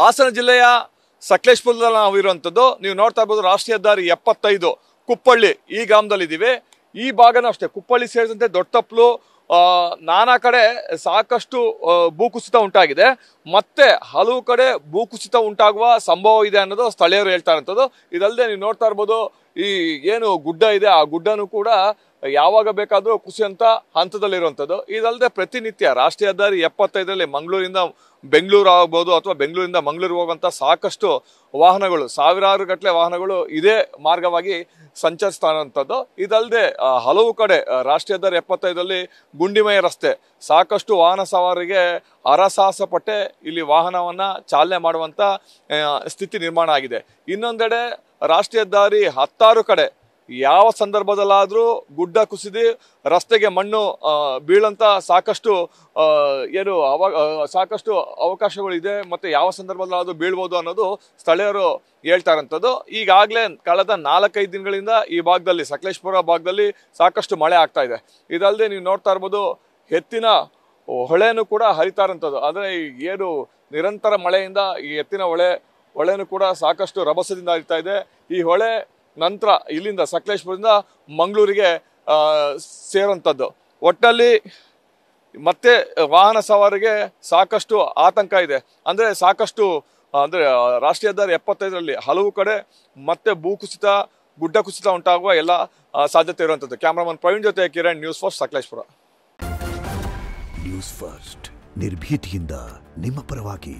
ಹಾಸನ ಜಿಲ್ಲೆಯ ಸಕಲೇಶಪುರದಲ್ಲಿ ನಾವಿರುವಂಥದ್ದು. ನೀವು ನೋಡ್ತಾ ಇರ್ಬೋದು ರಾಷ್ಟ್ರೀಯ ಹೆದ್ದಾರಿ 75 ಕುಪ್ಪಳ್ಳಿ ಈ ಗ್ರಾಮದಲ್ಲಿದ್ದೀವಿ. ಈ ಭಾಗನೂ ಅಷ್ಟೇ, ಕುಪ್ಪಳ್ಳಿ ಸೇರಿದಂತೆ ದೊಡ್ಡತಪ್ಪಲು ನಾನಾ ಕಡೆ ಸಾಕಷ್ಟು ಭೂಕುಸಿತ ಉಂಟಾಗಿದೆ. ಮತ್ತೆ ಹಲವು ಕಡೆ ಭೂಕುಸಿತ ಉಂಟಾಗುವ ಸಂಭವ ಇದೆ ಅನ್ನೋದು ಸ್ಥಳೀಯರು ಹೇಳ್ತಾ ಇರೋಂಥದ್ದು. ಇದಲ್ಲದೆ ನೀವು ನೋಡ್ತಾ ಇರ್ಬೋದು ಈ ಏನು ಗುಡ್ಡ ಇದೆ, ಆ ಗುಡ್ಡನೂ ಕೂಡ ಯಾವಾಗ ಬೇಕಾದರೂ ಕುಸಿಯಂತ ಹಂತದಲ್ಲಿರುವಂಥದ್ದು. ಇದಲ್ಲದೆ ಪ್ರತಿನಿತ್ಯ ರಾಷ್ಟ್ರೀಯ ಹೆದ್ದಾರಿ 75ರಲ್ಲಿ ಮಂಗಳೂರಿಂದ ಬೆಂಗಳೂರು ಆಗ್ಬೋದು ಅಥವಾ ಬೆಂಗಳೂರಿಂದ ಮಂಗಳೂರು ಹೋಗುವಂಥ ಸಾಕಷ್ಟು ವಾಹನಗಳು, ಸಾವಿರಾರು ಗಟ್ಟಲೆ ವಾಹನಗಳು ಇದೇ ಮಾರ್ಗವಾಗಿ ಸಂಚರಿಸ್ತಾ ಇರುವಂಥದ್ದು. ಇದಲ್ಲದೆ ಹಲವು ಕಡೆ ರಾಷ್ಟ್ರೀಯ ಹೆದ್ದಾರಿ 75ರಲ್ಲಿ ಗುಂಡಿಮಯ ರಸ್ತೆ, ಸಾಕಷ್ಟು ವಾಹನ ಸವಾರರಿಗೆ ಹರಸಾಹಸ ಪಟ್ಟೆ ಇಲ್ಲಿ ವಾಹನವನ್ನ ಚಾಲನೆ ಮಾಡುವಂತ ಸ್ಥಿತಿ ನಿರ್ಮಾಣ ಆಗಿದೆ. ಇನ್ನೊಂದೆಡೆ ರಾಷ್ಟ್ರೀಯ ಹೆದ್ದಾರಿ 16 ಕಡೆ ಯಾವ ಸಂದರ್ಭದಲ್ಲಾದ್ರೂ ಗುಡ್ಡ ಕುಸಿದು ರಸ್ತೆಗೆ ಮಣ್ಣು ಬೀಳಂತ ಸಾಕಷ್ಟು ಸಾಕಷ್ಟು ಅವಕಾಶಗಳಿದೆ. ಮತ್ತೆ ಯಾವ ಸಂದರ್ಭದಲ್ಲಾದ್ರೂ ಬೀಳ್ಬೋದು ಅನ್ನೋದು ಸ್ಥಳೀಯರು ಹೇಳ್ತಾ ಇರೋಂಥದ್ದು. ಈಗಾಗಲೇ ಕಳೆದ 4-5 ದಿನಗಳಿಂದ ಈ ಭಾಗದಲ್ಲಿ, ಸಕಲೇಶಪುರ ಭಾಗದಲ್ಲಿ ಸಾಕಷ್ಟು ಮಳೆ ಆಗ್ತಾ ಇದೆ. ಇದಲ್ಲದೆ ನೀವು ನೋಡ್ತಾ ಇರ್ಬೋದು ಎತ್ತಿನ ಹೊಳೆನೂ ಕೂಡ ಹರಿತಾ ಇರೋಂಥದ್ದು. ಆದರೆ ಏನು ನಿರಂತರ ಮಳೆಯಿಂದ ಈ ಎತ್ತಿನ ಹೊಳೆನೂ ಕೂಡ ಸಾಕಷ್ಟು ರಭಸದಿಂದ ಹರಿತಾ ಇದೆ. ಈ ಹೊಳೆ ನಂತರ ಇಲ್ಲಿಂದ ಸಕಲೇಶಪುರದಿಂದ ಮಂಗಳೂರಿಗೆ ಸೇರುವಂಥದ್ದು. ಒಟ್ಟಲ್ಲಿ ಮತ್ತೆ ವಾಹನ ಸವಾರಿಗೆ ಸಾಕಷ್ಟು ಆತಂಕ ಇದೆ. ಅಂದರೆ ಸಾಕಷ್ಟು ರಾಷ್ಟ್ರೀಯ ಹೆದ್ದಾರಿ 75ರಲ್ಲಿ ಹಲವು ಕಡೆ ಮತ್ತೆ ಭೂಕುಸಿತ, ಗುಡ್ಡ ಕುಸಿತ ಉಂಟಾಗುವ ಎಲ್ಲ ಸಾಧ್ಯತೆ ಇರುವಂಥದ್ದು. ಕ್ಯಾಮ್ರಾಮನ್ ಪ್ರವೀಣ್ ಜೊತೆ Kiran, news first, Sakleshpur. News first ನಿರ್ಭೀತಿಯಿಂದ ನಿಮ್ಮ ಪರವಾಗಿ.